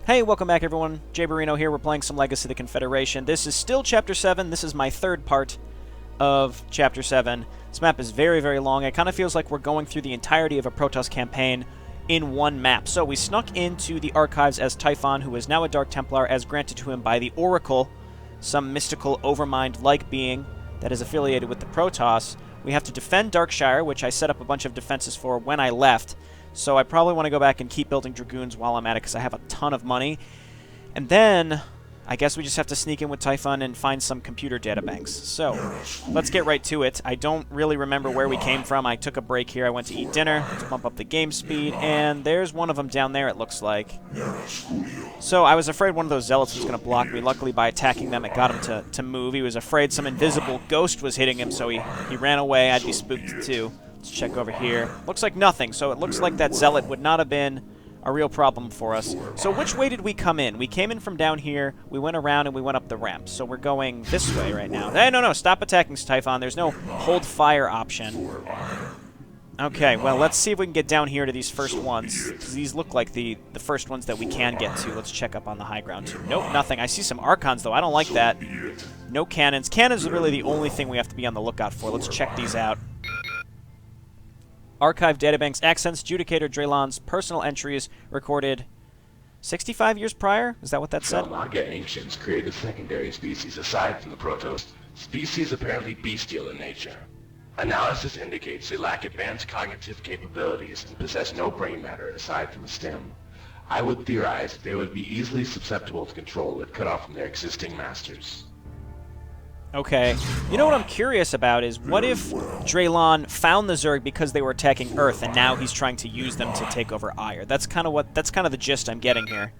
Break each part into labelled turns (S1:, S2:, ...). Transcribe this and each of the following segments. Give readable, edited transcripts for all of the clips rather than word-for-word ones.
S1: Hey, welcome back everyone. Jayborino here. We're playing some Legacy of the Confederation. This is still Chapter 7. This is my third part of Chapter 7. This map is very, very long. It kind of feels like we're going through the entirety of a Protoss campaign in one map. So we snuck into the archives as Typhon, who is now a Dark Templar, as granted to him by the Oracle, some mystical overmind-like being that is affiliated with the Protoss. We have to defend Darkshire, which I set up a bunch of defenses for when I left. So I probably want to go back and keep building Dragoons while I'm at it, because I have a ton of money. And then, I guess we just have to sneak in with Typhon and find some computer databanks. So, let's get right to it. I don't really remember where we came from. I took a break here. I went to eat dinner to bump up the game speed, and there's one of them down there, it looks like. So, I was afraid one of those zealots was going to block me. Luckily, by attacking them, it got him to move. He was afraid some invisible ghost was hitting him, so he ran away. I'd be spooked too. Let's check over here. Looks like nothing, so it looks like that zealot would not have been a real problem for us. So which way did we come in? We came in from down here, we went around, and we went up the ramp. So we're going this way right now. Hey, no, stop attacking Typhon. There's no hold fire option. Okay, well, let's see if we can get down here to these first ones. These look like the first ones that we can get to. Let's check up on the high ground, too. Nope, nothing. I see some Archons, though. I don't like that. No cannons. Cannons are really the only thing we have to be on the lookout for. Let's check these out. Archive databanks, accents, Judicator Draylon's personal entries recorded 65 years prior? Is that what that said?
S2: Salmaga ancients created secondary species aside from the Protoss. Species apparently bestial in nature. Analysis indicates they lack advanced cognitive capabilities and possess no brain matter aside from the stem. I would theorize they would be easily susceptible to control if cut off from their existing masters.
S1: Okay. You know what I'm curious about is, what if Draylon found the Zerg because they were attacking Earth, and now he's trying to use them to take over Ire? That's kind of the gist I'm getting here.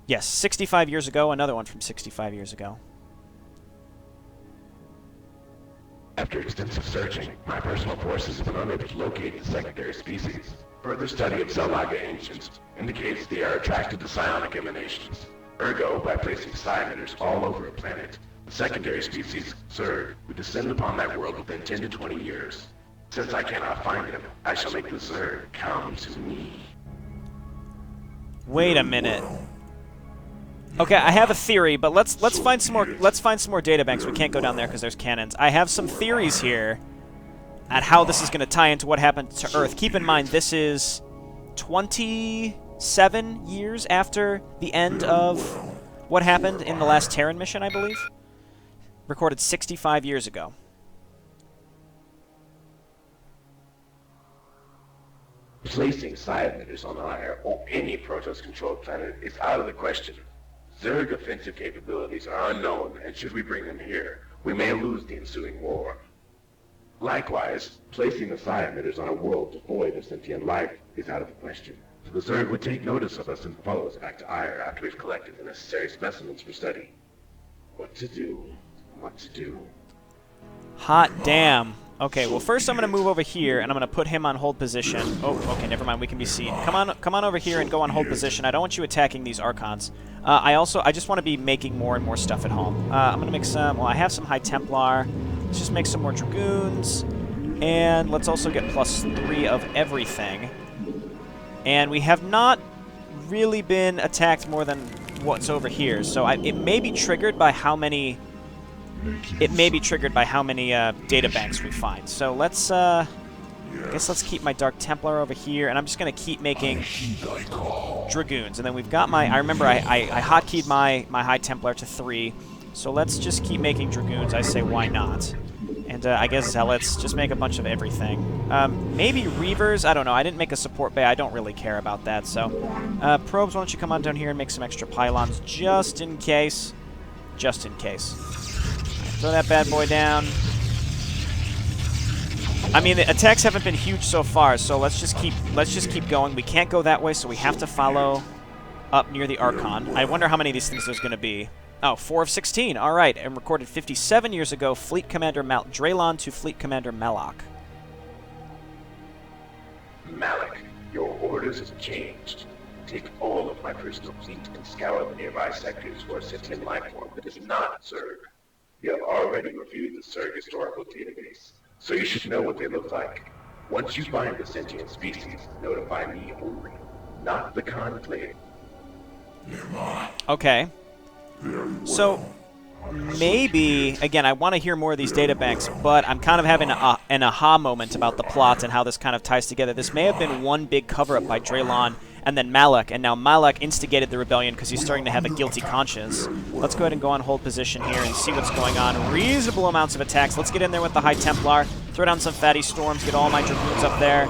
S1: Yes, 65 years ago, another one from 65 years ago.
S2: After extensive searching, my personal forces have been unable to locate the secondary species. Further study of Salmaga ancients indicates they are attracted to psionic emanations. Ergo, by placing psi emitters all over a planet, the secondary species, Zerg, would descend upon that world within 10 to 20 years. Since I cannot find them, I shall make the Zerg come to me.
S1: Wait a minute. Okay, I have a theory, but let's find some more databanks. We can't go down there because there's cannons. I have some theories here at how this is going to tie into what happened to Earth. Keep in mind, this is 27 years after the end of what happened in the last Terran mission, I believe. Recorded 65 years ago.
S2: Placing psi emitters on Ire or any Protoss-controlled planet is out of the question. Zerg offensive capabilities are unknown, and should we bring them here, we may lose the ensuing war. Likewise, placing the psi emitters on a world devoid of sentient life is out of the question. So the Zerg would take notice of us and follow us back to Ire after we've collected the necessary specimens for study. What to do? What to do?
S1: Hot damn. Okay, well first I'm going to move over here, and I'm going to put him on hold position. Oh, okay, never mind, we can be seen. Come on over here and go on hold position. I don't want you attacking these Archons. I just want to be making more and more stuff at home. I'm going to make some, well, I have some High Templar. Let's just make some more Dragoons. And let's also get +3 of everything. And we have not really been attacked more than what's over here, so it may be triggered by how many... data banks we find. So let's, I guess let's keep my Dark Templar over here, and I'm just going to keep making Dragoons. And then we've got my, I remember I hotkeyed my High Templar to 3, so let's just keep making Dragoons. I say, why not? And I guess Zealots, just make a bunch of everything. Maybe Reavers, I don't know. I didn't make a support bay. I don't really care about that. So, Probes, why don't you come on down here and make some extra pylons, just in case. Just in case. Throw that bad boy down. I mean, the attacks haven't been huge so far, so let's just keep going. We can't go that way, so we have to follow up near the Archon. I wonder how many of these things there's going to be. Oh, 4 of 16. All right, and recorded 57 years ago, Fleet Commander Draylon to Fleet Commander Malak.
S2: Malak, your orders have changed. Take all of my personal fleet and scour the nearby sectors for a sentient life form that is not Zerg. You have already reviewed the Zerg historical database, so you should know what they look like. Once you find the sentient species, notify me only, not the Conclave.
S1: Okay. So, maybe, again, I want to hear more of these data banks, but I'm kind of having an aha moment about the plot and how this kind of ties together. This may have been one big cover-up by Draylon and then Malak, and now Malak instigated the rebellion because he's starting to have a guilty conscience. Let's go ahead and go on hold position here and see what's going on. Reasonable amounts of attacks. Let's get in there with the High Templar, throw down some fatty storms, get all my Dragoons up there.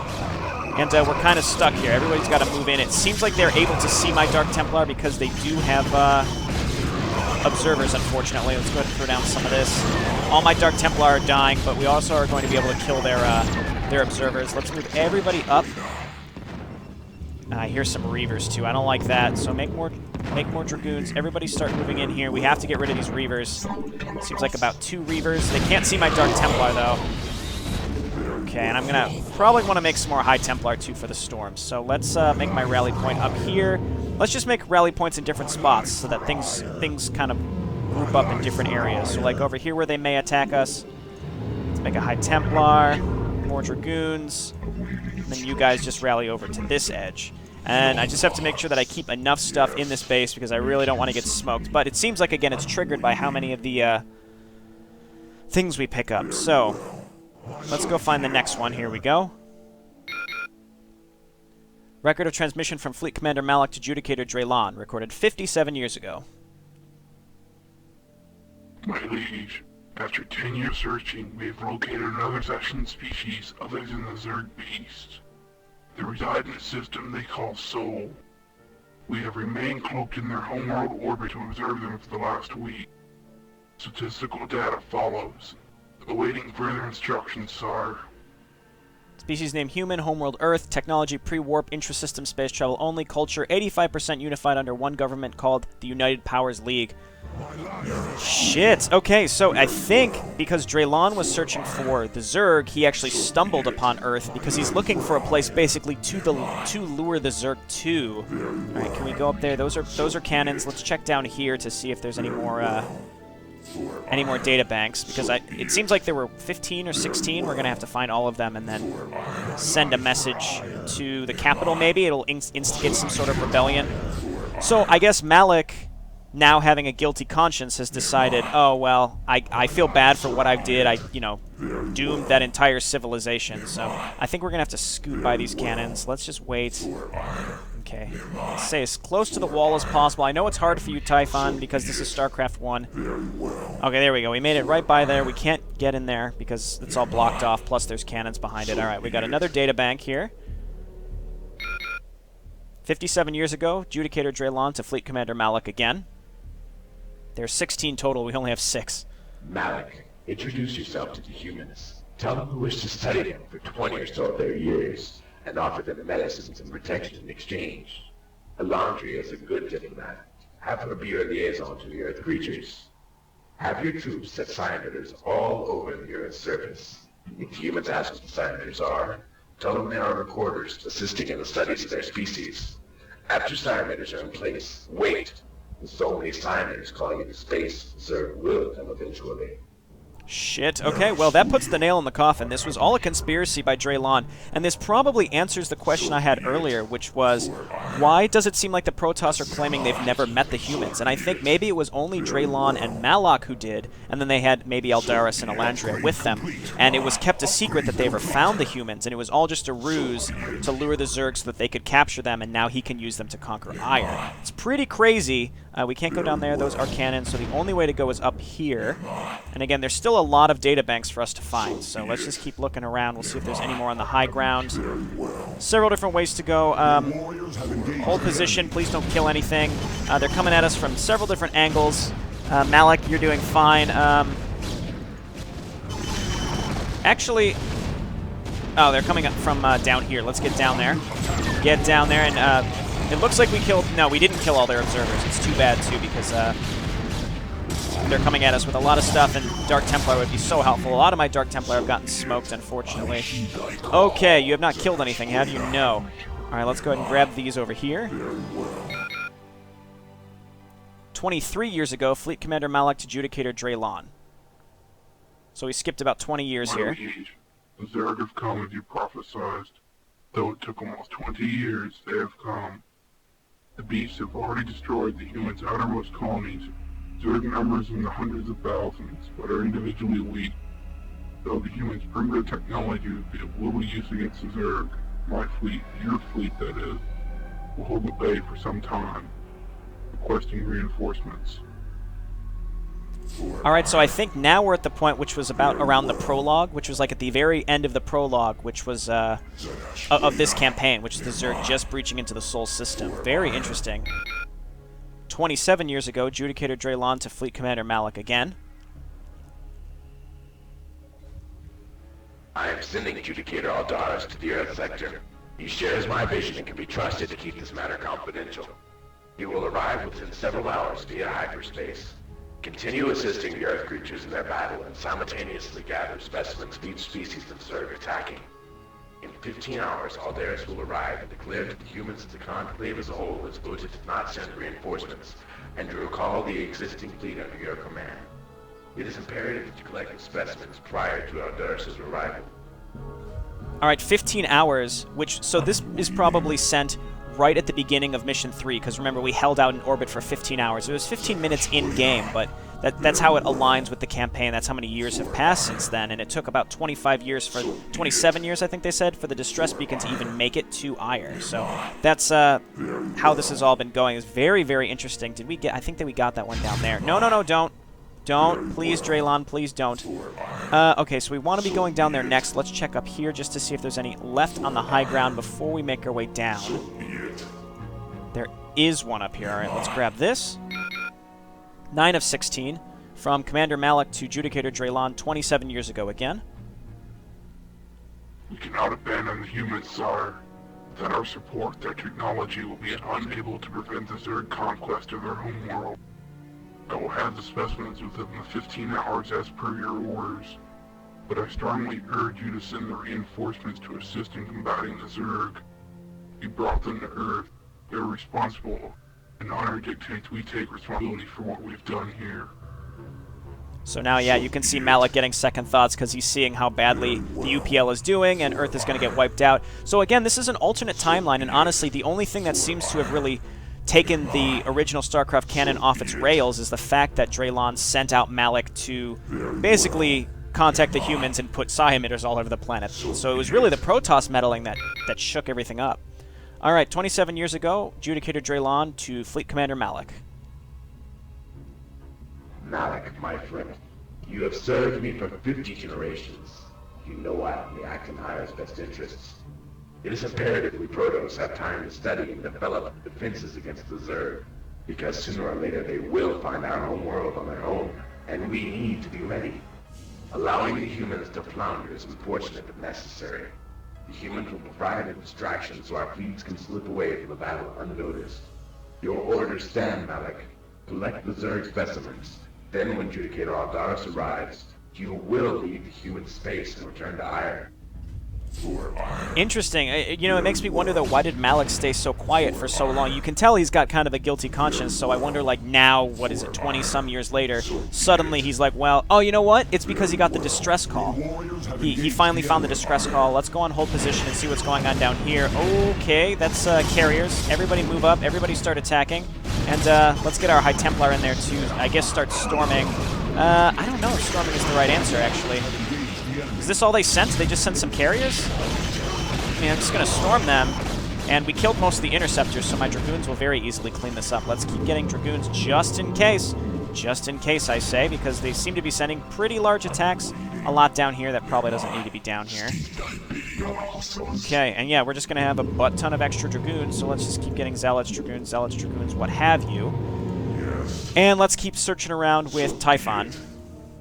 S1: And we're kind of stuck here. Everybody's got to move in. It seems like they're able to see my Dark Templar because they do have observers, unfortunately. Let's go ahead and throw down some of this. All my Dark Templar are dying, but we also are going to be able to kill their observers. Let's move everybody up. I hear some Reavers, too. I don't like that, so make more Dragoons. Everybody start moving in here. We have to get rid of these Reavers. Seems like about 2 Reavers. They can't see my Dark Templar, though. Okay, and I'm going to probably want to make some more High Templar, too, for the storms. So let's make my rally point up here. Let's just make rally points in different spots so that things kind of group up in different areas. So like over here where they may attack us, let's make a High Templar, more Dragoons, and then you guys just rally over to this edge. And I just have to make sure that I keep enough stuff in this base because I really don't want to get smoked. But it seems like, again, it's triggered by how many of the things we pick up. So let's go find the next one. Here we go. Record of transmission from Fleet Commander Malak to Judicator Draylon, recorded 57 years ago.
S3: My liege, after 10 years searching, we have located another Session species other than the Zerg beast. They reside in a system they call Sol. We have remained cloaked in their homeworld orbit to observe them for the last week. Statistical data follows. Awaiting further instructions, Sar.
S1: Species name Human, Homeworld Earth, technology pre-warp, intrasystem space travel only, culture 85% unified under one government called the United Powers League. Shit. Okay, so I think because Draylon was searching for the Zerg, he actually stumbled upon Earth because he's looking for a place basically to lure the Zerg to. All right, can we go up there? Those are cannons. Let's check down here to see if there's any more data banks, because it seems like there were 15 or 16. We're going to have to find all of them and then send a message to the capital, maybe. It'll instigate some sort of rebellion. So I guess Malak, now having a guilty conscience, has decided, oh, well, I feel bad for what I did. I doomed that entire civilization. So I think we're going to have to scoot by these cannons. Let's just wait. Okay, let's stay as close to the wall as possible. I know it's hard for you, Typhon, because this is Starcraft 1. Okay, there we go. We made it right by there. We can't get in there because it's all blocked off, plus there's cannons behind it. All right, we got another data bank here. 57 years ago, Judicator Draylon to Fleet Commander Malak again. There's 16 total. We only have 6.
S2: Malak, introduce yourself to the humans. Tell them we wish to study them for 20 or so of their years, and offer them medicines and protection in exchange. Elandria is a good diplomat. Have her be your liaison to the Earth creatures. Have your troops set cyaniders all over the Earth's surface. If humans ask what the cyaniders are, tell them they are recorders assisting in the studies of their species. After cyaniders are in place, wait. With so many cyaniders calling into space, Zerg will come eventually.
S1: Shit. Okay, well, that puts the nail in the coffin. This was all a conspiracy by Draylon, and this probably answers the question I had earlier, which was, why does it seem like the Protoss are claiming they've never met the humans? And I think maybe it was only Draylon and Malak who did, and then they had maybe Eldaris and Elandria with them, and it was kept a secret that they ever found the humans, and it was all just a ruse to lure the Zerg so that they could capture them, and now he can use them to conquer Iron. It's pretty crazy. We can't go down there. Those are cannons, so the only way to go is up here. And again, there's still a lot of data banks for us to find, so let's just keep looking around. We'll see if there's any more on the high ground. Several different ways to go. Hold position. Please don't kill anything. They're coming at us from several different angles. Malak, you're doing fine. Actually... Oh, they're coming up from down here. Let's get down there. Get down there, and it looks like we killed... No, we didn't kill all their observers. It's too bad, too, because they're coming at us with a lot of stuff, and Dark Templar would be so helpful. A lot of my Dark Templar have gotten smoked, unfortunately. Okay, you have not killed anything. How do you know? All right, let's go ahead and grab these over here. 23 years ago, Fleet Commander Malak to Judicator Draylon. So we skipped about 20 years here.
S3: The Zerg have come as you prophesized. Though it took almost 20 years, they have come. The beasts have already destroyed the humans' outermost colonies. Zerg numbers in the hundreds of thousands, but are individually weak. Though the humans' primitive technology would be of little use against the Zerg, my fleet, your fleet that is, will hold the bay for some time, requesting reinforcements.
S1: Alright, so I think now we're at the point which was about around the prologue, which was like at the very end of the prologue, which was of this campaign, which is the Zerg just breaching into the Sol system. Very interesting. 27 years ago, Judicator Draylon to Fleet Commander Malik again.
S2: I am sending Judicator Aldaris to the Earth sector. He shares my vision and can be trusted to keep this matter confidential. He will arrive within several hours via hyperspace. Continue assisting the Earth creatures in their battle and simultaneously gather specimens of each species of Zerg attacking. In 15 hours, Aldaris will arrive and declare to the humans that the Conclave as a whole has voted to not send reinforcements and to recall the existing fleet under your command. It is imperative that you collect the specimens prior to Aldaris' arrival.
S1: Alright, 15 hours, so this is probably sent right at the beginning of Mission 3, because remember, we held out in orbit for 15 hours. It was 15 minutes in-game, but that's how it aligns with the campaign. That's how many years have passed since then, and it took about 27 years, I think they said, for the distress beacon to even make it to Ire. So that's how this has all been going. It's very, very interesting. Did we get... I think that we got that one down there. No, no, no, don't. Don't. Please, Draylon, please don't. Okay, so we want to be going down there next. Let's check up here just to see if there's any left on the high ground before we make our way down. There is one up here. All right, let's grab this. 9 of 16 from Commander Malik to Judicator Draylon 27 years ago again.
S3: We cannot abandon the humans, Sire. Without our support, their technology will be unable to prevent the Zerg conquest of their home world. I will have the specimens within the 15 hours as per your orders, but I strongly urge you to send the reinforcements to assist in combating the Zerg. We brought them to Earth. They're responsible, and honor dictates we take responsibility for what we've done here.
S1: So now, yeah, you can see Malik getting second thoughts because he's seeing how badly the UPL is doing, and Earth is going to get wiped out. So again, this is an alternate timeline, and honestly, the only thing that seems to have really taken the original StarCraft canon off its rails is the fact that Draylon sent out Malik to basically contact the humans and put psi emitters all over the planet. So it was really the Protoss meddling that shook everything up. Alright, 27 years ago, Judicator Draylon to Fleet Commander Malik.
S2: Malik, my friend, you have served me for 50 generations. You know I only act in Ire's best interests. It is imperative we Protoss have time to study and develop defenses against the Zerg, because sooner or later they will find our home world on their own, and we need to be ready. Allowing the humans to flounder is unfortunate but necessary. The humans will provide a distraction so our fleets can slip away from the battle unnoticed. Your orders stand, Malik. Collect the Zerg specimens. Then when Judicator Aldaris arrives, you will leave the human space and return to Ire.
S1: Interesting. You know, it makes me wonder, though, why did Malik stay so quiet for so long? You can tell he's got kind of a guilty conscience, so I wonder, like, now, what is it, 20-some years later, suddenly he's like, well, oh, you know what? It's because he got the distress call. He finally found the distress call. Let's go on hold position and see what's going on down here. Okay, that's carriers. Everybody move up. Everybody start attacking. And let's get our High Templar in there to, I guess, start storming. I don't know if storming is the right answer, actually. Is this all they sent? They just sent some carriers? I mean, I'm just going to storm them. And we killed most of the interceptors, so my Dragoons will very easily clean this up. Let's keep getting Dragoons just in case. Just in case, I say, because they seem to be sending pretty large attacks. A lot down here that probably doesn't need to be down here. Okay, and yeah, we're just going to have a butt ton of extra Dragoons, so let's just keep getting Zealots, Dragoons, what have you. And let's keep searching around with Typhon.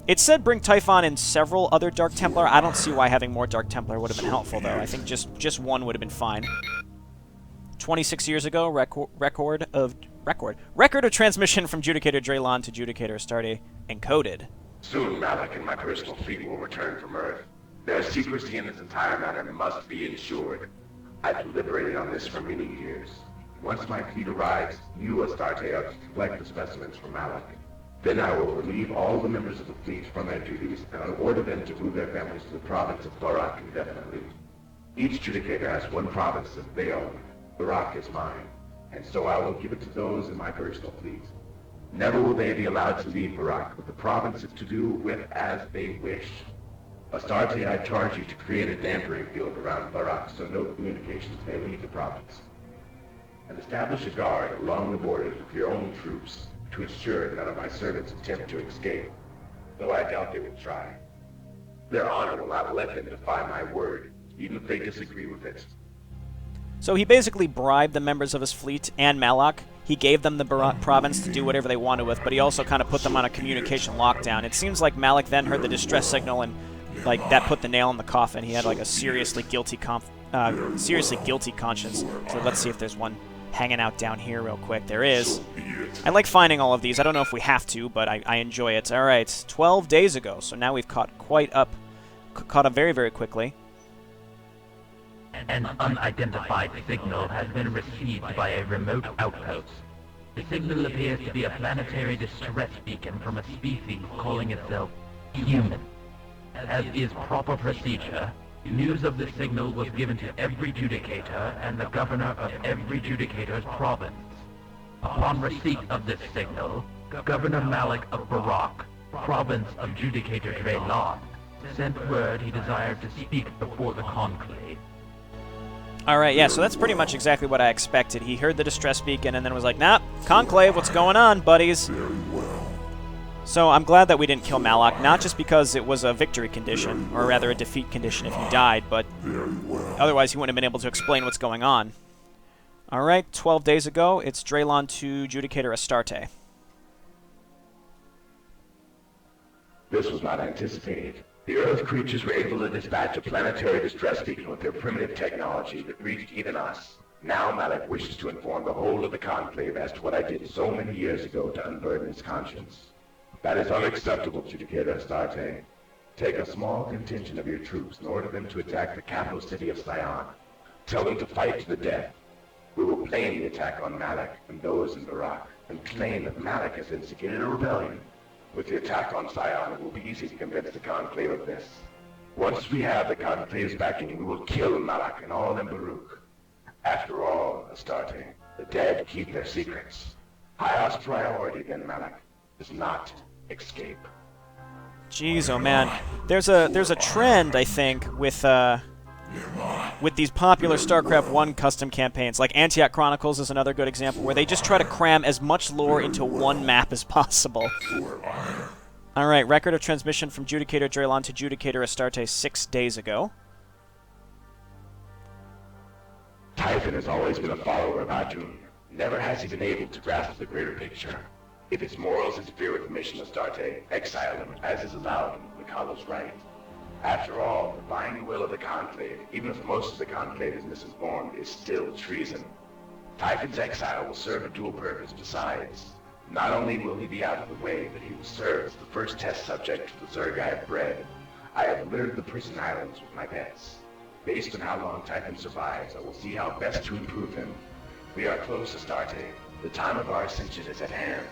S1: It said bring Typhon and several other Dark Templar. I don't see why having more Dark Templar would have been helpful, though. I think just one would have been fine. 26 years ago, record of transmission from Judicator Draylon to Judicator Astarte encoded.
S2: Soon Malik and my personal fleet will return from Earth. Their secrecy in this entire matter must be ensured. I've deliberated on this for many years. Once my fleet arrives, you, Astarte, are to collect the specimens from Malik. Then I will relieve all the members of the fleet from their duties, and I'll order them to move their families to the province of Thorak indefinitely. Each Judicator has one province that they own. Thorak is mine. and so I will give it to those in my personal fleet. Never will they be allowed to leave Barak, but the province is to do with as they wish. Astarte, I charge you to create a dampering field around Barak so no communications may leave the province. And establish a guard along the borders with your own troops to ensure none of my servants attempt to escape, though I doubt they will try. Their honor will not let them defy my word, even if they disagree with it.
S1: So he basically bribed the members of his fleet and Malak. He gave them the Barak province to do whatever they wanted with, but he also kind of put them on a communication lockdown. It seems like Malak then heard the distress signal and like that put the nail in the coffin. He had like a seriously guilty conscience. So let's see if there's one hanging out down here real quick. There is. I like finding all of these. I don't know if we have to, but I enjoy it. All right, 12 days ago. So now we've caught up very, very quickly.
S4: An unidentified signal has been received by a remote outpost. The signal appears to be a planetary distress beacon from a species calling itself human. As is proper procedure, news of the signal was given to every judicator and the governor of every judicator's province. Upon receipt of this signal, Governor Malik of Barak, province of Judicator Draylon, sent word he desired to speak before the conclave.
S1: Alright, yeah, so that's pretty much exactly what I expected. He heard the distress beacon and then was like, nah, conclave, what's going on, buddies? So I'm glad that we didn't kill Malak, not just because it was a victory condition, or rather a defeat condition if he died, but otherwise he wouldn't have been able to explain what's going on. Alright, 12 days ago, it's Draylon to Judicator Astarte.
S2: This was not anticipated. The Earth creatures were able to dispatch a planetary distress beacon with their primitive technology that reached even us. Now Malik wishes to inform the whole of the Conclave as to what I did so many years ago to unburden his conscience. That is unacceptable, Judicator Astarte. Take a small contingent of your troops and order them to attack the capital city of Sion. Tell them to fight to the death. We will plan the attack on Malik and those in Barak, and claim that Malik has instigated a rebellion. With the attack on Sion, it will be easy to convince the Conclave of this. Once we have the Conclave's backing, we will kill Malik and all in Baruch. After all, Astarte, the dead keep their secrets. Highest priority, then, Malik, is not escape.
S1: Jeez, oh man. There's a trend, I think, with these popular StarCraft 1 custom campaigns. Like Antioch Chronicles is another good example, where they just try to cram as much lore into one map as possible. Alright, record of transmission from Judicator Draylon to Judicator Astarte 6 days ago.
S2: Typhon has always been a follower of Atun. Never has he been able to grasp the greater picture. If his morals interfere with the mission of Astarte, exile him, as is allowed in the Kalos right. After all, defying the will of the Conclave, even if most of the Conclave is misinformed, is still treason. Typhon's exile will serve a dual purpose besides. Not only will he be out of the way, but he will serve as the first test subject for the Zerg I have bred. I have littered the prison islands with my pets. Based on how long Typhon survives, I will see how best to improve him. We are close, Astarte. The time of our ascension is at hand.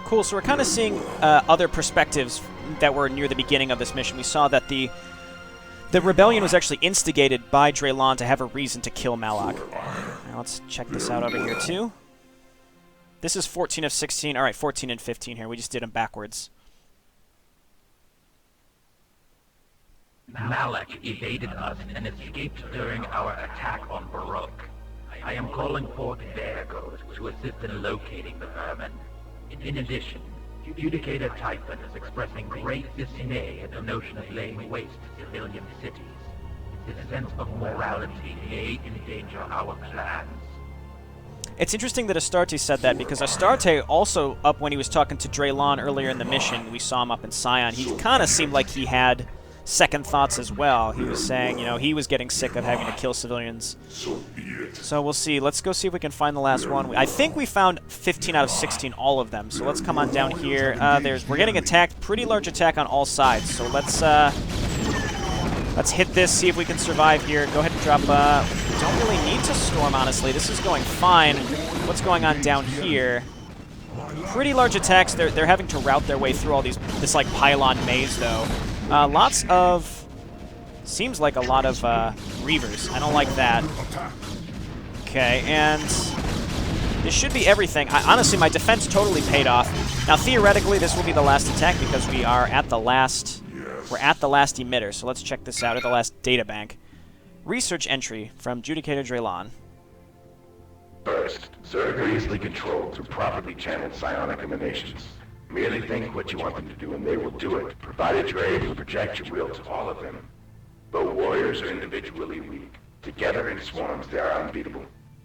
S1: Cool, so we're kind of seeing other perspectives that were near the beginning of this mission. We saw that the rebellion was actually instigated by Draylon to have a reason to kill Malak. Now let's check this out over here too. This is 14 of 16. Alright, 14 and 15 here. We just did them backwards.
S4: Malik evaded us and escaped during our attack on Baruch. I am calling forth Vergos to assist in locating the vermin. In addition, Judicator Typhon is expressing great dismay at the notion of laying waste to civilian cities. His sense of morality may endanger our plans.
S1: It's interesting that Astarte said that, because Astarte also, up when he was talking to Draylon earlier in the mission, we saw him up in Sion, he kind of seemed like he had second thoughts as well. He was saying, you know, he was getting sick of having to kill civilians. So we'll see. Let's go see if we can find the last one. I think we found 15 out of 16, all of them. So let's come on down here. We're getting attacked. Pretty large attack on all sides. So let's hit this, see if we can survive here. Go ahead and drop. Don't really need to storm, honestly. This is going fine. What's going on down here? Pretty large attacks. They're having to route their way through all this like pylon maze though. Lots of. Seems like a lot of Reavers. I don't like that. Okay, and This should be everything. Honestly, my defense totally paid off. Now, theoretically, this will be the last attack because we are at the last... We're at the last emitter, so let's check this out, at the last data bank. Research entry from Judicator Draylon.
S2: First, Zerg are easily controlled through properly channeled psionic emanations. Merely think what you want them to do and they will do it, provided you're able to project your will to all of them. Though warriors are individually weak, together in swarms they are unbeatable.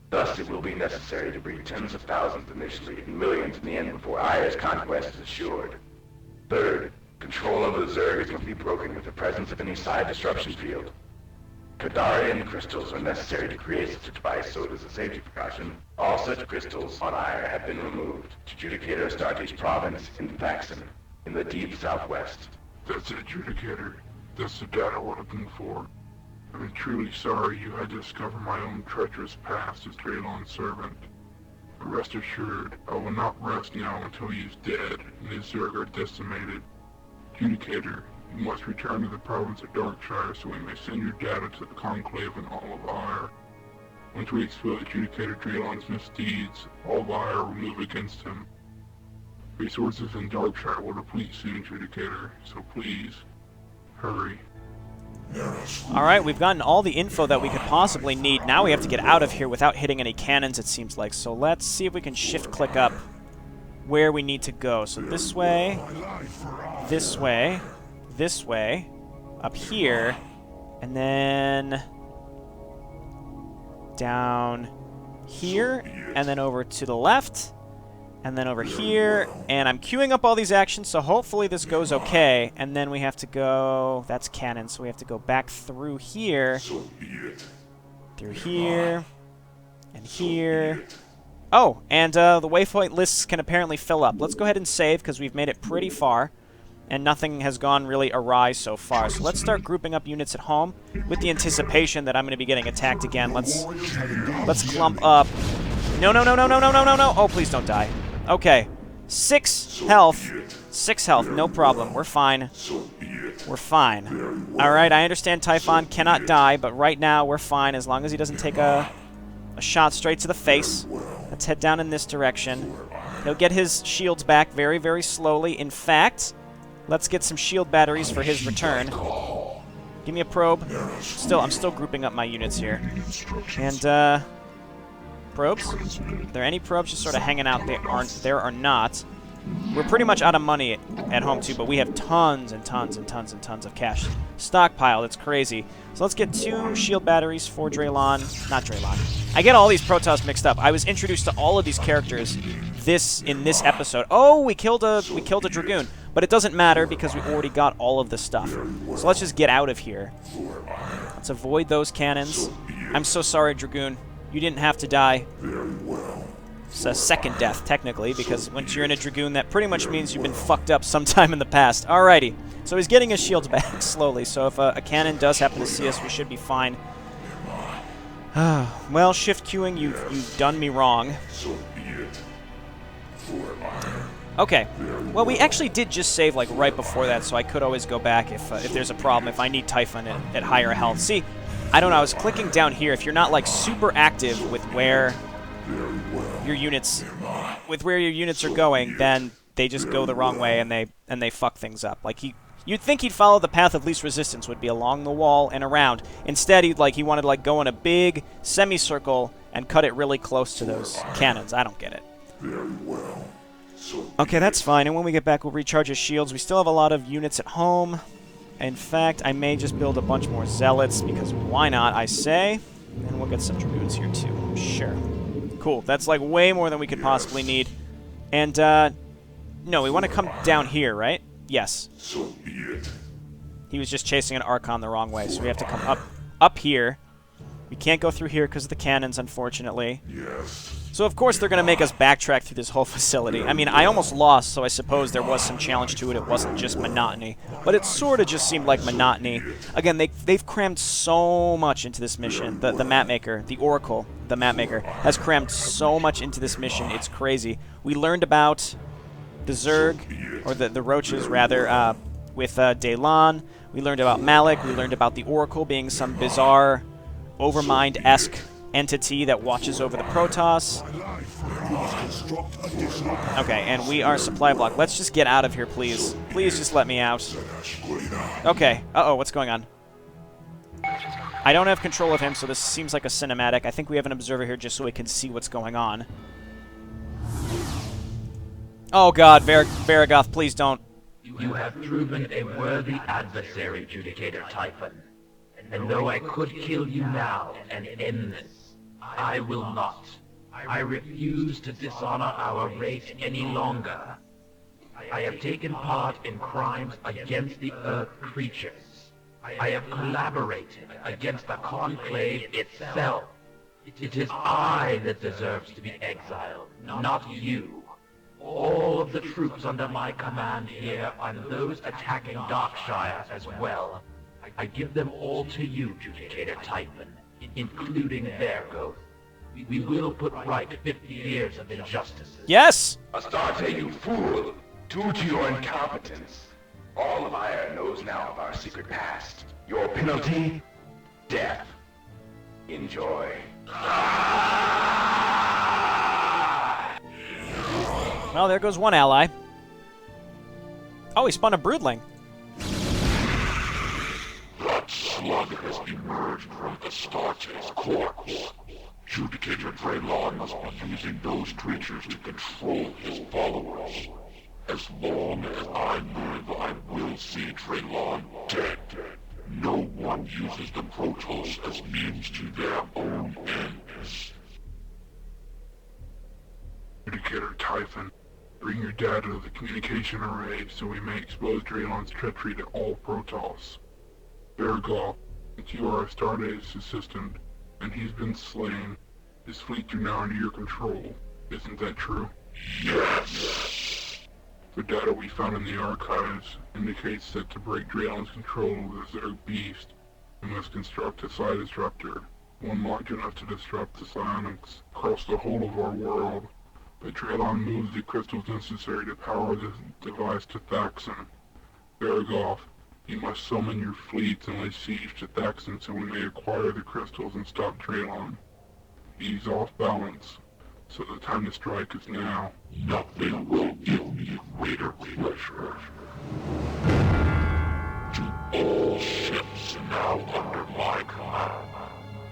S2: Thus it will be necessary to breed tens of thousands initially and millions in the end before Aya's conquest is assured. Third, control over the Zerg is going to be broken with the presence of any side disruption field. Kadarian crystals are necessary to create such a device, so it is a safety precaution. All such crystals on Aya have been removed to Judicator Astartes province in Faxon, in the deep southwest.
S3: That's it, Judicator. That's the data we're looking for. I'm truly sorry you had to discover my own treacherous past as Draylon's servant. But rest assured, I will not rest now until he is dead and his Zerg are decimated. Judicator, you must return to the province of Darkshire so we may send your data to the Conclave and all of Ire. Once we expel Judicator Draylon's misdeeds, all of Ire will move against him. Resources in Darkshire will deplete soon, Judicator, so please, hurry.
S1: Alright, we've gotten all the info that we could possibly need. Now we have to get out of here without hitting any cannons, it seems like. So let's see if we can shift-click up where we need to go. So this way, this way, this way, up here, and then down here, and then over to the left, and then over here, and I'm queuing up all these actions, so hopefully this goes okay, and then we have to go, that's cannon, so we have to go back through here, through here, and here. Oh, and the waypoint lists can apparently fill up. Let's go ahead and save, because we've made it pretty far, and nothing has gone really awry so far. So let's start grouping up units at home, with the anticipation that I'm going to be getting attacked again. Let's clump up. No, no, no, no, no, no, no, no, no. Oh, please don't die. Okay. 6 health. 6 health. No problem. We're fine. We're fine. Alright, I understand Typhon cannot die, but right now we're fine as long as he doesn't take a shot straight to the face. Let's head down in this direction. He'll get his shields back very, very slowly. In fact, let's get some shield batteries for his return. Give me a probe. I'm still grouping up my units here. And, probes? Are there any probes just sort of hanging out? There are not. We're pretty much out of money at home, too, but we have tons and tons and tons and tons of cash stockpiled. It's crazy. So let's get 2 shield batteries for Draylon. Not Draylon. I get all these Protoss mixed up. I was introduced to all of these characters in this episode. Oh, we killed a Dragoon. But it doesn't matter because we already got all of the stuff. So let's just get out of here. Let's avoid those cannons. I'm so sorry, Dragoon. You didn't have to die. It's a second death, technically, because once you're in a Dragoon, that pretty much means you've been fucked up sometime in the past. Alrighty. So he's getting his shields back slowly, so if a cannon does happen to see us, we should be fine. Well, shift queuing, you've done me wrong. Okay. Well, we actually did just save, like, right before that, so I could always go back if there's a problem, if I need Typhon at higher health. See, I don't know, I was clicking down here. If you're not, like, super active with where your units are going, then they just go the wrong way and they fuck things up. Like, you'd think he'd follow the path of least resistance, would be along the wall and around. Instead, he wanted to, like, go in a big semicircle and cut it really close to those cannons. I don't get it.
S3: Very well.
S1: Okay, that's fine, and when we get back, we'll recharge his shields. We still have a lot of units at home. In fact, I may just build a bunch more Zealots, because why not, I say. And we'll get some Dragoons here, too. Sure. Cool, that's like way more than we could possibly need. And, no, we want to come down here, right? Yes.
S3: So be it.
S1: He was just chasing an Archon the wrong way, so we have to come up here. We can't go through here because of the cannons, unfortunately.
S3: Yes.
S1: So, of course, they're going to make us backtrack through this whole facility. I mean, I almost lost, so I suppose there was some challenge to it. It wasn't just monotony. But it sort of just seemed like monotony. Again, they've crammed so much into this mission. The mapmaker, the Oracle, the mapmaker, has crammed so much into this mission. It's crazy. We learned about the Zerg, or the Roaches, rather, with Daylon. We learned about Malik. We learned about the Oracle being some bizarre, Overmind-esque entity that watches over the Protoss. Okay, and we are supply block. Let's just get out of here, please. Please just let me out. Okay. Uh-oh, what's going on? I don't have control of him, so this seems like a cinematic. I think we have an observer here just so we can see what's going on. Oh god, Varigoth, please don't.
S4: You have proven a worthy adversary, Judicator Typhon. And though I could kill you now and end this, I will not. I refuse to dishonor our race any longer. I have taken part in crimes against the Earth creatures. I have collaborated against the Conclave itself. It is I that deserves to be exiled, not you. All of the troops under my command here and those attacking Darkshire as well. I give them all to you, Judicator Typhon, including Varigoth. We will put right 50 years of injustices.
S1: Yes!
S2: Astarte, you fool! Due to your incompetence, all of Ire knows now of our secret past. Your penalty? Death. Enjoy.
S1: Well, there goes one ally. Oh, he spawned a broodling.
S3: That slug has emerged from Astarte's corpse. Judicator Draylon must be using those creatures to control his followers. As long as I live, I will see Draylon dead. No one uses the Protoss as means to their own ends. Judicator Typhon, bring your data to the communication array so we may expose Draylon's treachery to all Protoss. Varigoth, since you are Astarte's assistant, and he's been slain, his fleets are now under your control. Isn't that true? Yes! The data we found in the archives indicates that to break Draylon's control of the Zerg Beast, we must construct a psi disruptor, one large enough to disrupt the psionics across the whole of our world. But Draylon moves the crystals necessary to power this device to Thaxon. Varigoth, you must summon your fleets and lay siege to Thaxon so we may acquire the crystals and stop Draylon. He's off balance, so the time to strike is now. Nothing will give me greater pleasure. To all ships now under my command,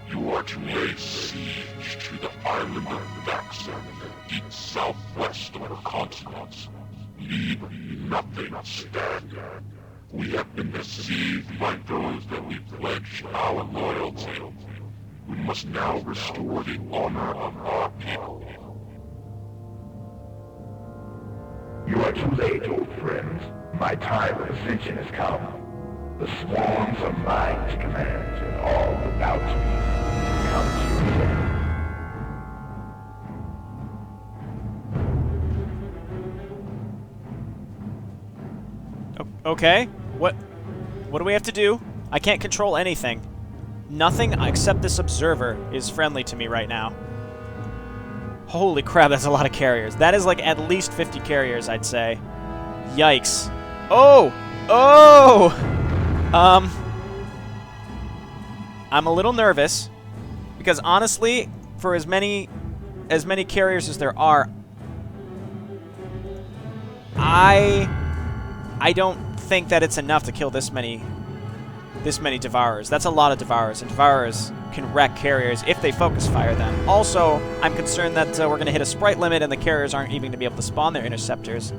S3: you are to lay siege to the island of Thaxon, deep southwest of the continent. Leave nothing standing. We have been deceived by those that we pledged our loyalty. We must now restore the honor of our people.
S2: You are too late, old friend. My time of ascension has come. The swarms are mine to command, and all without me come to you.
S1: Okay, what do we have to do? I can't control anything. Nothing except this observer is friendly to me right now. Holy crap, that's a lot of carriers. That is like at least 50 carriers, I'd say. Yikes. Oh! Oh! I'm a little nervous because honestly, for as many carriers as there are, I don't think that it's enough to kill this many Devourers. That's a lot of Devourers, and Devourers can wreck carriers if they focus fire them. Also, I'm concerned that we're going to hit a sprite limit and the carriers aren't even going to be able to spawn their interceptors.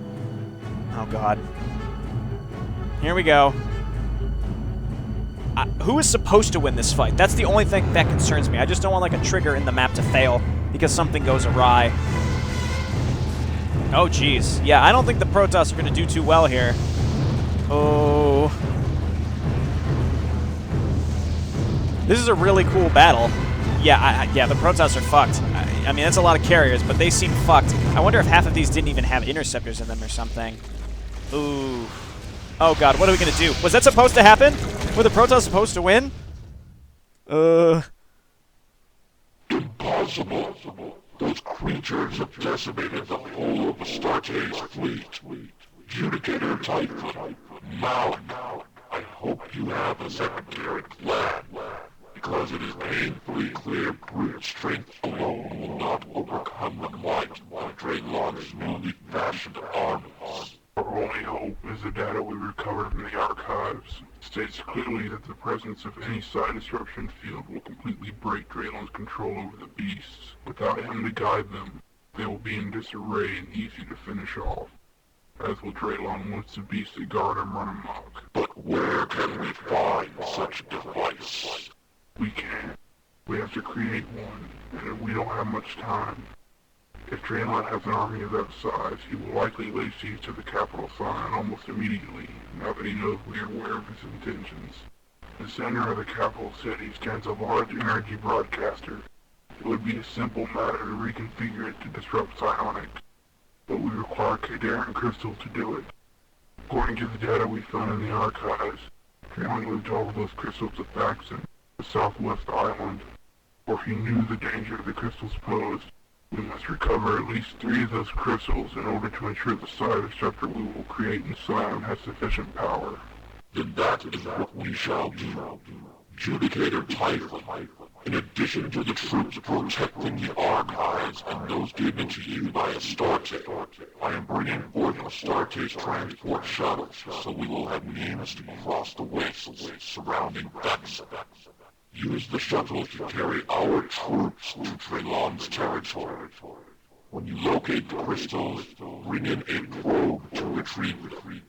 S1: Oh god. Here we go. Who is supposed to win this fight? That's the only thing that concerns me. I just don't want like a trigger in the map to fail because something goes awry. Oh jeez. Yeah, I don't think the Protoss are going to do too well here. Oh. This is a really cool battle. Yeah, yeah, the Protoss are fucked. I mean, that's a lot of carriers, but they seem fucked. I wonder if half of these didn't even have interceptors in them or something. Ooh. Oh god, what are we gonna do? Was that supposed to happen? Were the Protoss supposed to win?
S3: Impossible. Those creatures have decimated the whole of Astarte's fleet. Judicator Typhon, now, I hope you have a secondary plan. because it is painfully clear brute strength alone will not overcome the might of Draylon's newly fashioned armies. Our only hope is the data we recovered from the archives states clearly that the presence of any side disruption field will completely break Draylon's control over the beasts. Without him to guide them, they will be in disarray and easy to finish off, as will Draylon once the beasts that guard him run amok. But where can we find such a device? We can't. We have to create one, and we don't have much time. If Draylon has an army of that size, he will likely lay siege to the capital sign almost immediately, now that he knows we are aware of his intentions. In the center of the capital city stands a large energy broadcaster. It would be a simple matter to reconfigure it to disrupt psionics, but we require Kadaran crystals to do it. According to the data we found in the archives, Draylon moved all of those crystals to Faxon, the southwest island, for he knew the danger the crystals posed. We must recover at least 3 of those crystals in order to ensure the side disruptor we will create in Sion has sufficient power. Then that is what we shall do. Judicator Typhon, in addition to the troops protecting the archives and those given to you by a Astarte, I am bringing forth Astarte's transport shuttles, so we will have means to cross the wastes surrounding Faxon. Use the shuttles to carry our troops to Draylon's territory. When you locate the crystals, bring in a probe to retrieve them.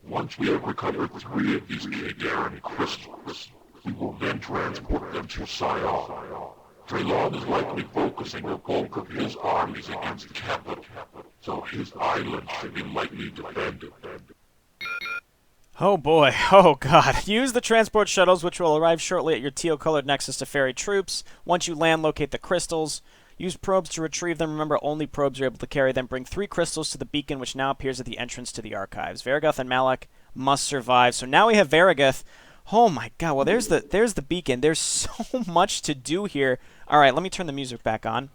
S3: Once we have recovered 3 of these Kadaran crystals, we will then transport them to Sion. Draylon is likely focusing the bulk of his armies against the capital, so his island should be lightly defended.
S1: Oh boy, oh god. Use the transport shuttles, which will arrive shortly at your teal-colored nexus to ferry troops. Once you land, locate the crystals. Use probes to retrieve them. Remember, only probes are able to carry them. Bring 3 crystals to the beacon, which now appears at the entrance to the archives. Varagath and Malak must survive. So now we have Varagath. Oh my god, well there's the beacon. There's so much to do here. Alright, let me turn the music back on.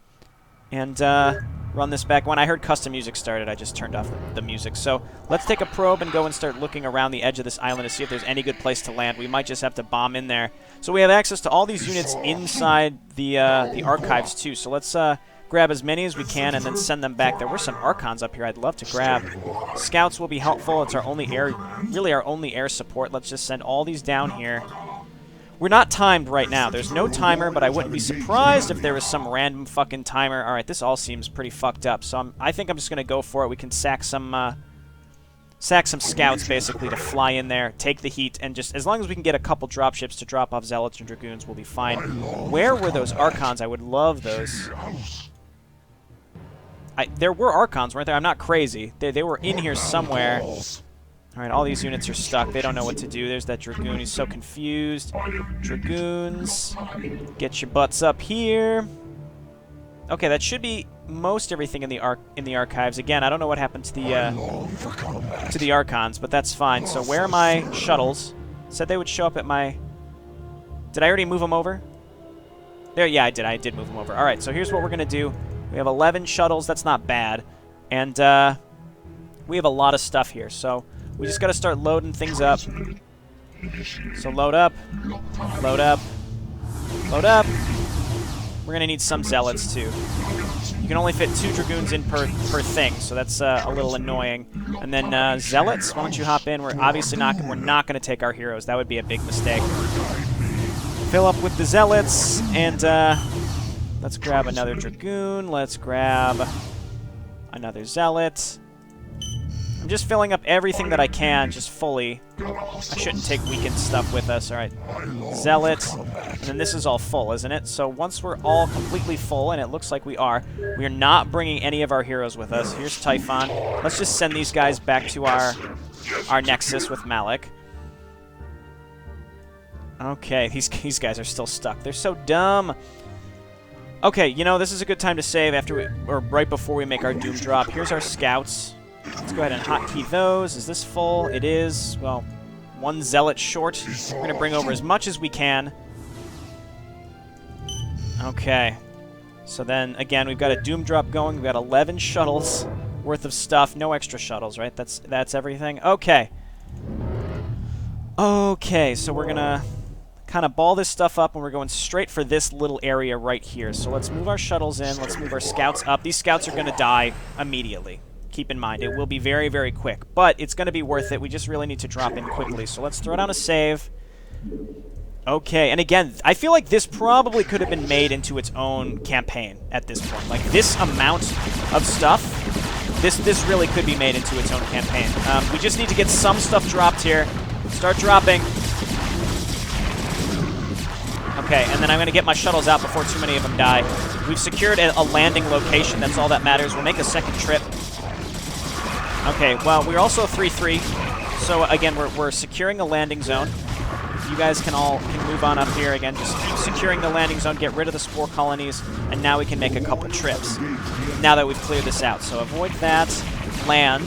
S1: And run this back. When I heard custom music started, I just turned off the music. So let's take a probe and go and start looking around the edge of this island to see if there's any good place to land. We might just have to bomb in there. So we have access to all these units inside the archives too. So let's grab as many as we can and then send them back. There were some Archons up here I'd love to grab. Scouts will be helpful. It's our only air, really our only air support. Let's just send all these down here. We're not timed right now. There's no timer, but I wouldn't be surprised if there was some random fucking timer. Alright, this all seems pretty fucked up, so I think I'm just going to go for it. We can sack some scouts, basically, to fly in there, take the heat, and just, as long as we can get a couple dropships to drop off Zealots and Dragoons, we'll be fine. Where were those Archons? I would love those. There were Archons, weren't there? I'm not crazy. They were in here somewhere. Alright, all these units are stuck. They don't know what to do. There's that Dragoon. He's so confused. Dragoons, get your butts up here. Okay, that should be most everything in the archives. Again, I don't know what happened to the Archons, but that's fine. So where are my shuttles? Said they would show up at my... Did I already move them over? There, yeah, I did. I did move them over. Alright, so here's what we're going to do. We have 11 shuttles. That's not bad. And we have a lot of stuff here, so... We just got to start loading things up. So load up. Load up. Load up. We're going to need some Zealots, too. You can only fit 2 Dragoons in per thing, so that's a little annoying. And then Zealots, why don't you hop in? We're obviously not going to take our heroes. That would be a big mistake. Fill up with the Zealots, and let's grab another Dragoon. Let's grab another Zealot. I'm just filling up everything that I can, just fully. I shouldn't take weakened stuff with us. Alright, Zealot. And then this is all full, isn't it? So once we're all completely full, and it looks like we are not bringing any of our heroes with us. Here's Typhon. Let's just send these guys back to our nexus with Malak. Okay, these guys are still stuck. They're so dumb. Okay, you know, this is a good time to save or right before we make our Doom drop. Here's our scouts. Let's go ahead and hotkey those. Is this full? It is. Well, 1 Zealot short. We're going to bring over as much as we can. Okay. So then, again, we've got a Doom drop going. We've got 11 shuttles worth of stuff. No extra shuttles, right? That's everything? Okay. Okay, so we're going to kind of ball this stuff up, and we're going straight for this little area right here. So let's move our shuttles in. Let's move our scouts up. These scouts are going to die immediately. Keep in mind, it will be very, very quick. But it's going to be worth it. We just really need to drop in quickly. So let's throw down a save. Okay, and again, I feel like this probably could have been made into its own campaign at this point. Like, this amount of stuff, this really could be made into its own campaign. We just need to get some stuff dropped here. Start dropping. Okay, and then I'm going to get my shuttles out before too many of them die. We've secured a landing location. That's all that matters. We'll make a second trip. Okay, well, we're also 3-3. So, again, we're securing a landing zone. You guys can move on up here. Again, just keep securing the landing zone, get rid of the spore colonies, and now we can make a couple trips now that we've cleared this out. So avoid that. Land.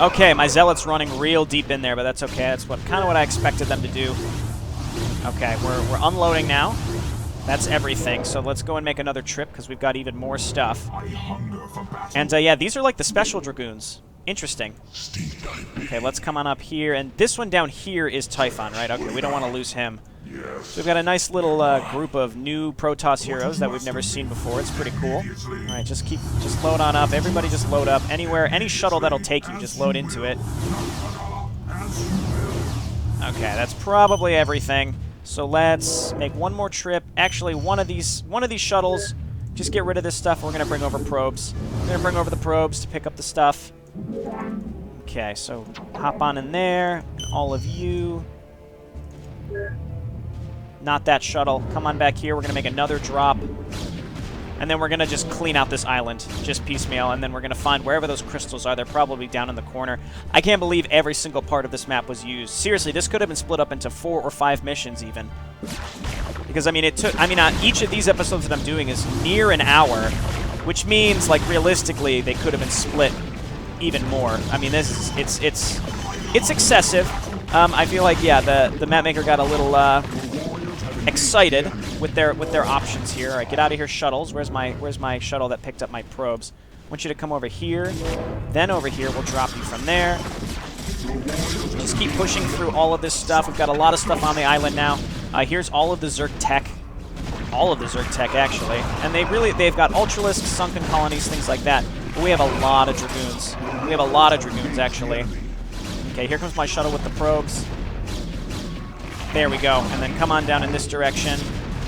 S1: Okay, my zealot's running real deep in there, but that's okay. That's kind of what I expected them to do. Okay, we're unloading now. That's everything. So let's go and make another trip because we've got even more stuff. And yeah, these are like the special dragoons. Interesting. Okay, let's come on up here. And this one down here is Typhon, right? Okay, we don't want to lose him. So we've got a nice little group of new Protoss heroes that we've never seen before. It's pretty cool. All right, just load on up. Everybody just load up. Anywhere, any shuttle that'll take you, just load into it. Okay, that's probably everything. So let's make one more trip. Actually, one of these shuttles, just get rid of this stuff. We're going to bring over probes. We're going to bring over the probes to pick up the stuff. Okay, so hop on in there. All of you. Not that shuttle. Come on back here. We're going to make another drop. And then we're going to just clean out this island, just piecemeal, and then we're going to find wherever those crystals are. They're probably down in the corner. I can't believe every single part of this map was used. Seriously, this could have been split up into 4 or 5 missions even. Because, I mean, each of these episodes that I'm doing is near an hour, which means, like, realistically, they could have been split even more. I mean, it's excessive. I feel like, yeah, the mapmaker got a little excited with their options here. All right, get out of here, shuttles. Where's my shuttle that picked up my probes? I want you to come over here, then over here. We'll drop you from there. Just keep pushing through all of this stuff. We've got a lot of stuff on the island now. Here's all of the Zerg tech. All of the Zerg tech, actually. And they've got Ultralisks, sunken colonies, things like that. But we have a lot of Dragoons. We have a lot of Dragoons, actually. Okay, here comes my shuttle with the probes. There we go. And then come on down in this direction.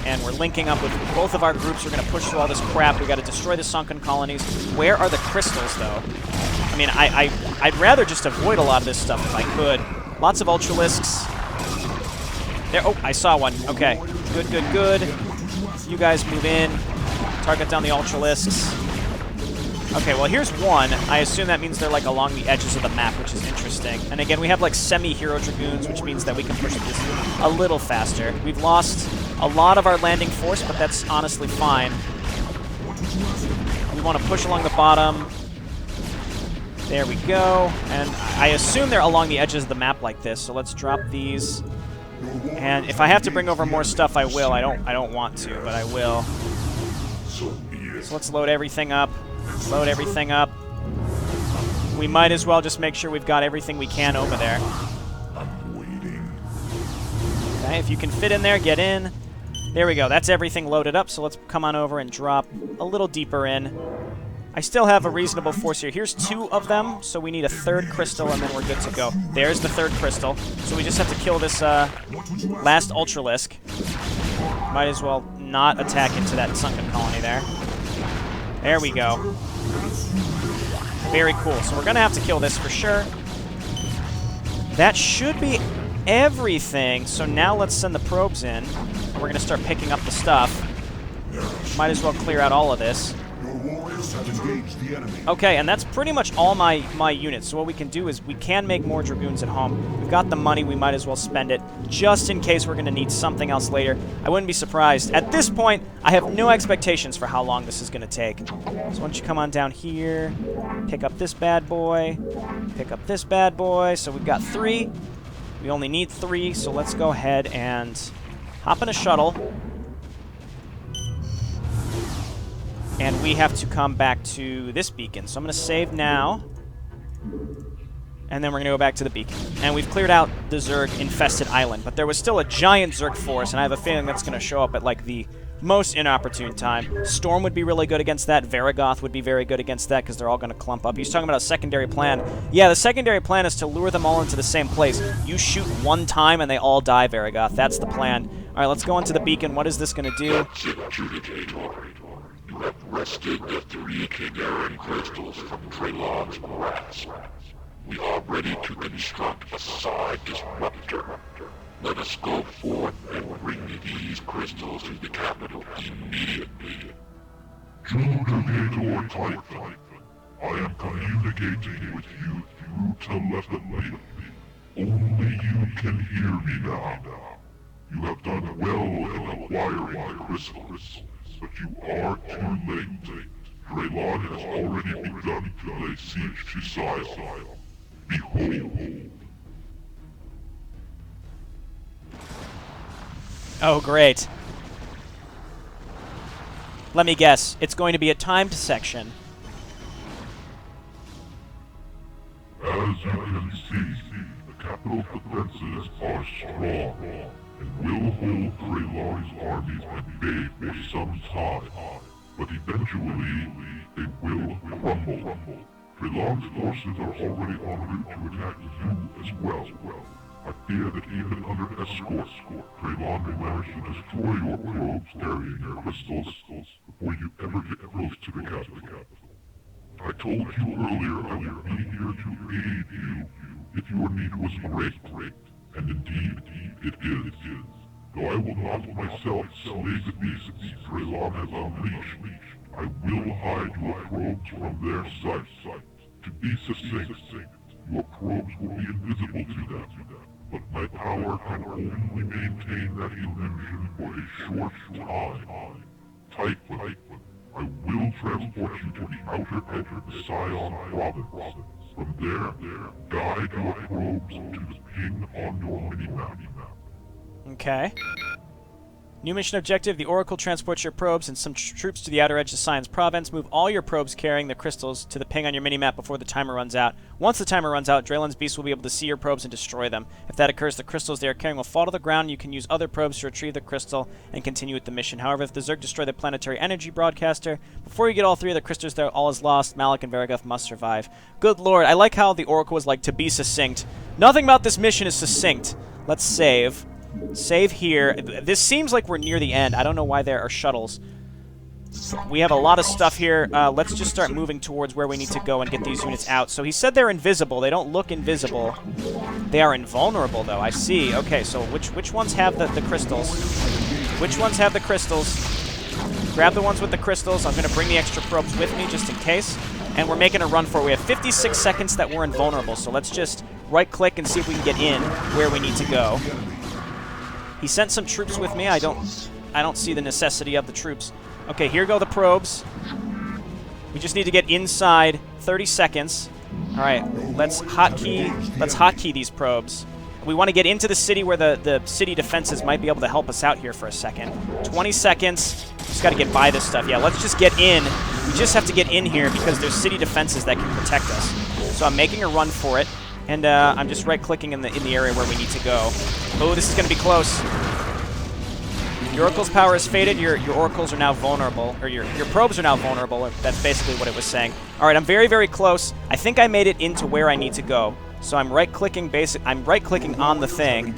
S1: And we're linking up with both of our groups. We're going to push through all this crap. We've got to destroy the sunken colonies. Where are the crystals, though? I mean, I'd rather just avoid a lot of this stuff if I could. Lots of Ultralisks. There. Oh, I saw one. Okay. Good, good, good. You guys move in. Target down the Ultralisks. Okay, well, here's one. I assume that means they're, like, along the edges of the map, which is interesting. And again, we have, like, semi-hero Dragoons, which means that we can push this a little faster. We've lost a lot of our landing force, but that's honestly fine. We want to push along the bottom. There we go. And I assume they're along the edges of the map like this, so let's drop these. And if I have to bring over more stuff, I will. I don't want to, but I will. So let's load everything up. Load everything up. We might as well just make sure we've got everything we can over there. Okay, if you can fit in there, get in. There we go. That's everything loaded up, so let's come on over and drop a little deeper in. I still have a reasonable force here. Here's 2 of them, so we need a 3rd crystal, and then we're good to go. There's the 3rd crystal. So we just have to kill this last Ultralisk. Might as well not attack into that sunken colony there. There we go. Very cool. So we're going to have to kill this for sure. That should be everything. So now let's send the probes in. We're going to start picking up the stuff. Might as well clear out all of this. Okay, and that's pretty much all my units. So what we can do is we can make more Dragoons at home. We've got the money, we might as well spend it, just in case we're going to need something else later. I wouldn't be surprised. At this point, I have no expectations for how long this is going to take. So why don't you come on down here, pick up this bad boy, pick up this bad boy. So we've got 3. We only need 3, so let's go ahead and hop in a shuttle. And we have to come back to this beacon. So I'm going to save now. And then we're going to go back to the beacon. And we've cleared out the Zerg-infested island. But there was still a giant Zerg force, and I have a feeling that's going to show up at, like, the most inopportune time. Storm would be really good against that. Varigoth would be very good against that, because they're all going to clump up. He's talking about a secondary plan. Yeah, the secondary plan is to lure them all into the same place. You shoot one time, and they all die, Varigoth. That's the plan. All right, let's go into the beacon. What is this going to do?
S3: You have wrested the 3 Kingarian crystals from Draylon's grasp. We are ready to construct a side disruptor. Let us go forth and bring these crystals to the capital immediately. Judicator Typhon, I am communicating with you through telepathy. Only you can hear me now. You have done well in acquiring the crystals, but you are too late. Draylon has already begun to lay siege to Sion. Behold.
S1: Oh, great. Let me guess. It's going to be a timed section.
S3: As you can see, the capital defenses are strong and will hold Draylon's armies at bay for some time, but eventually they will crumble. Draylon's forces are already en route to attack you as well. I fear that even under escort, Draylon will manage to destroy your probes carrying your crystals before you ever get close to the capital. I told you earlier I would be here to aid you if your need was great, and indeed it is. Though I will not myself slay the beasts Draylon has unleashed, I will hide your probes from their sight. To be succinct, your probes will be invisible to them, but my power can only maintain that illusion for a short time. Typhon, I will transport you to the outer edge of the Sion province. From there, guide your probes to the ping on your minimap.
S1: Okay. New mission objective, the Oracle transports your probes and some troops to the outer edge of Sion's province. Move all your probes carrying the crystals to the ping on your minimap before the timer runs out. Once the timer runs out, Draylon's beasts will be able to see your probes and destroy them. If that occurs, the crystals they are carrying will fall to the ground, and you can use other probes to retrieve the crystal and continue with the mission. However, if the Zerg destroy the planetary energy broadcaster, before you get all 3 of the crystals there, all is lost. Malik and Varigoth must survive. Good lord, I like how the Oracle was like, to be succinct. Nothing about this mission is succinct. Let's save. Save here. This seems like we're near the end. I don't know why there are shuttles. We have a lot of stuff here. Let's just start moving towards where we need to go and get these units out. So he said they're invisible. They don't look invisible. They are invulnerable, though. I see. Okay, so which ones have the crystals? Which ones have the crystals? Grab the ones with the crystals. I'm going to bring the extra probes with me just in case. And we're making a run for it. We have 56 seconds that we're invulnerable, so let's just right-click and see if we can get in where we need to go. He sent some troops with me. I don't see the necessity of the troops. Okay, here go the probes. We just need to get inside 30 seconds. All right, let's hotkey these probes. We want to get into the city where the city defenses might be able to help us out here for a second. 20 seconds. Just got to get by this stuff. Yeah, let's just get in. We just have to get in here because there's city defenses that can protect us. So I'm making a run for it. And I'm just right-clicking in the area where we need to go. Oh, this is going to be close. Your Oracle's power is faded. Your Oracles are now vulnerable. Or your probes are now vulnerable. That's basically what it was saying. All right, I'm very, very close. I think I made it into where I need to go. So I'm right-clicking on the thing.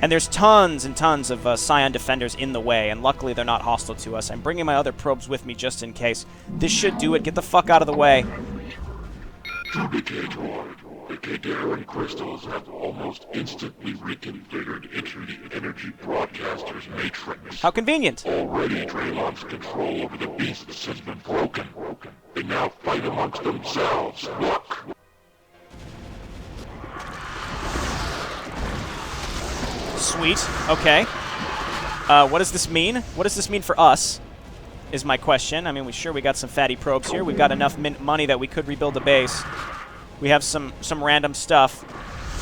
S1: And there's tons and tons of Sion defenders in the way. And luckily, they're not hostile to us. I'm bringing my other probes with me just in case. This should do it. Get the fuck out of the way.
S3: The Kingarian crystals have almost instantly reconfigured into the energy broadcaster's matrix.
S1: How convenient.
S3: Already Draylon's control over the beasts has been broken. They now fight amongst themselves. Look!
S1: Sweet. Okay. What does this mean? What does this mean for us? Is my question. I mean, we got some fatty probes here. We've got enough mint money that we could rebuild a base. We have some random stuff.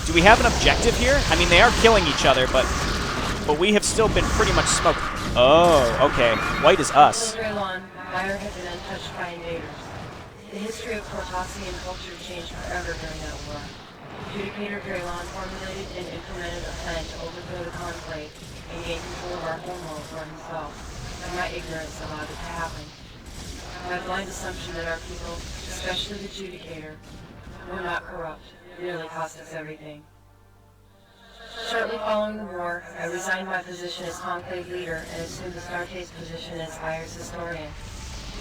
S1: Do we have an objective here? I mean, they are killing each other, but we have still been pretty much smoked. Oh, okay. White is us.
S5: Draylon, Fire had been untouched by invaders. The history of Protossian culture changed forever during that war. Adjudicator Draylon formulated and implemented a plan to overthrow the Conclave and gain control of our homeworld for himself, and my ignorance allowed it to happen. My blind assumption that our people, especially the Adjudicator, were not corrupt, nearly cost us everything. Shortly following the war, I resigned my position as Conclave leader and assumed Astarte's position as Ayer's historian.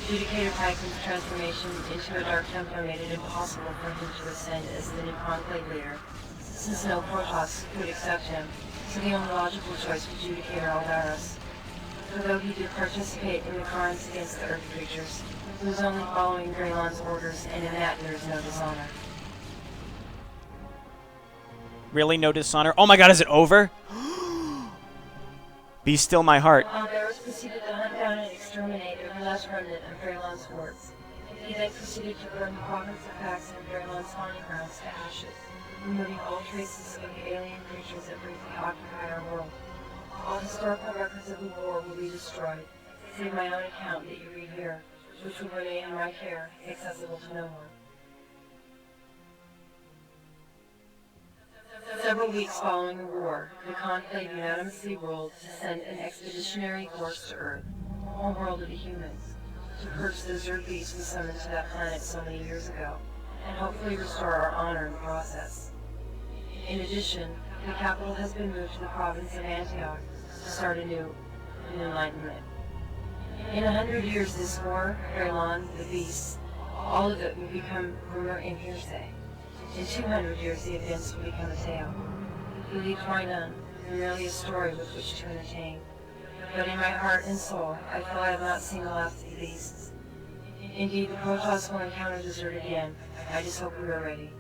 S5: Adjudicator Typhon's transformation into a Dark Templar made it impossible for him to ascend as the new Conclave leader, since no Protoss could accept him, so the only logical choice was Adjudicator Aldaris. For though he did participate in the crimes against the Earth creatures, he was only following Draylon's orders, and in that there is no dishonor.
S1: Really? No dishonor? Oh my god, is it over? Be still my heart.
S5: Aldaris proceeded to hunt down and exterminate every last remnant of Draylon's forts. He then proceeded to burn the province of Pax and Draylon's spawning grounds to ashes, removing all traces of the alien creatures that briefly occupied our world. All historical records of the war will be destroyed, save my own account that you read here, which will remain in my care, accessible to no one. Several weeks following the war, the Conclave unanimously ruled to send an expeditionary force to Earth, homeworld of the humans, to purge the Zerg beasts we summoned to that planet so many years ago, and hopefully restore our honor in the process. In addition, the capital has been moved to the province of Antioch to start a new enlightenment. In 100 years, this war, Draylon, the beasts, all of it will become rumor and hearsay. In 200 years, the events will become a tale. Believed by none, merely a story with which to entertain. But in my heart and soul, I feel I have not seen the last of the beasts. Indeed, the Protoss will encounter the Zerg again. I just hope we are ready.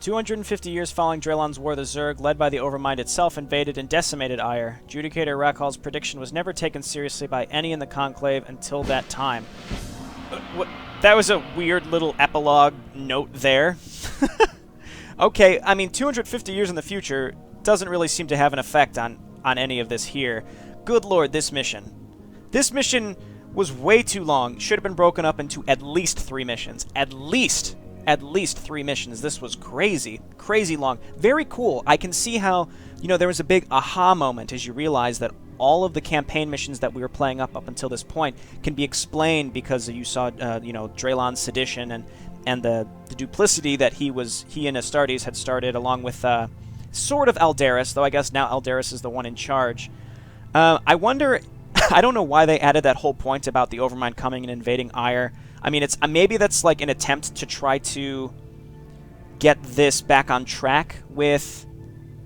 S1: 250 years following Draylon's war, the Zerg, led by the Overmind itself, invaded and decimated Ayer. Adjudicator Rakal's prediction was never taken seriously by any in the Conclave until that time. What? That was a weird little epilogue note there. Okay, I mean, 250 years in the future doesn't really seem to have an effect on any of this here. Good lord, this mission. This mission was way too long. Should have been broken up into at least 3 missions. At least 3 missions. This was crazy. Crazy long. Very cool. I can see how, there was a big aha moment as you realize that all of the campaign missions that we were playing up until this point can be explained because you saw, Draylon's sedition and the duplicity that he and Astartes had started, along with sort of Aldaris, though I guess now Aldaris is the one in charge. I wonder, I don't know why they added that whole point about the Overmind coming and invading Ayer. I mean, it's maybe that's like an attempt to try to get this back on track with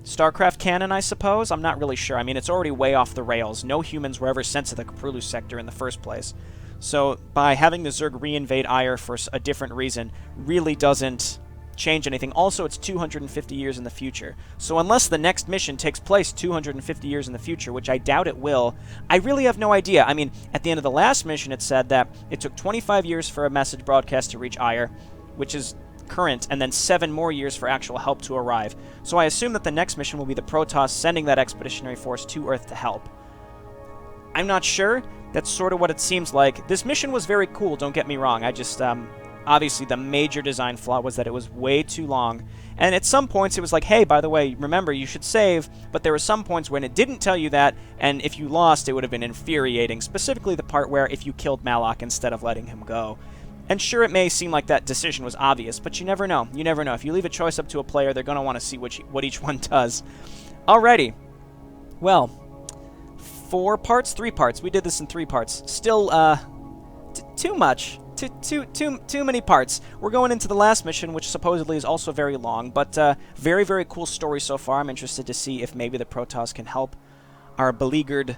S1: Starcraft canon, I suppose? I'm not really sure. I mean, it's already way off the rails. No humans were ever sent to the Caprulu sector in the first place. So by having the Zerg re-invade Ayer for a different reason really doesn't change anything. Also, it's 250 years in the future. So unless the next mission takes place 250 years in the future, which I doubt it will, I really have no idea. I mean, at the end of the last mission, it said that it took 25 years for a message broadcast to reach Ayer, which is current, and then 7 more years for actual help to arrive. So I assume that the next mission will be the Protoss sending that expeditionary force to Earth to help. I'm not sure. That's sort of what it seems like. This mission was very cool, don't get me wrong. I just, obviously the major design flaw was that it was way too long. And at some points it was like, hey, by the way, remember, you should save. But there were some points when it didn't tell you that, and if you lost, it would have been infuriating. Specifically the part where if you killed Malak instead of letting him go. And sure, it may seem like that decision was obvious, but you never know. You never know. If you leave a choice up to a player, they're going to want to see what each one does. Alrighty. Well, 4 parts? 3 parts. We did this in 3 parts. Still, too much. Too many parts. We're going into the last mission, which supposedly is also very long, but very, very cool story so far. I'm interested to see if maybe the Protoss can help our beleaguered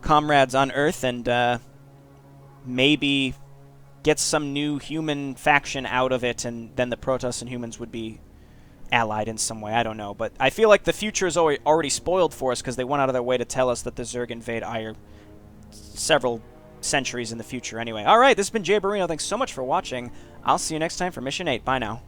S1: comrades on Earth and maybe get some new human faction out of it, and then the Protoss and humans would be allied in some way. I don't know, but I feel like the future is already spoiled for us because they went out of their way to tell us that the Zerg invade Ayer several centuries in the future anyway. Alright, this has been JayborinoPlays. Thanks so much for watching. I'll see you next time for Mission 8. Bye now.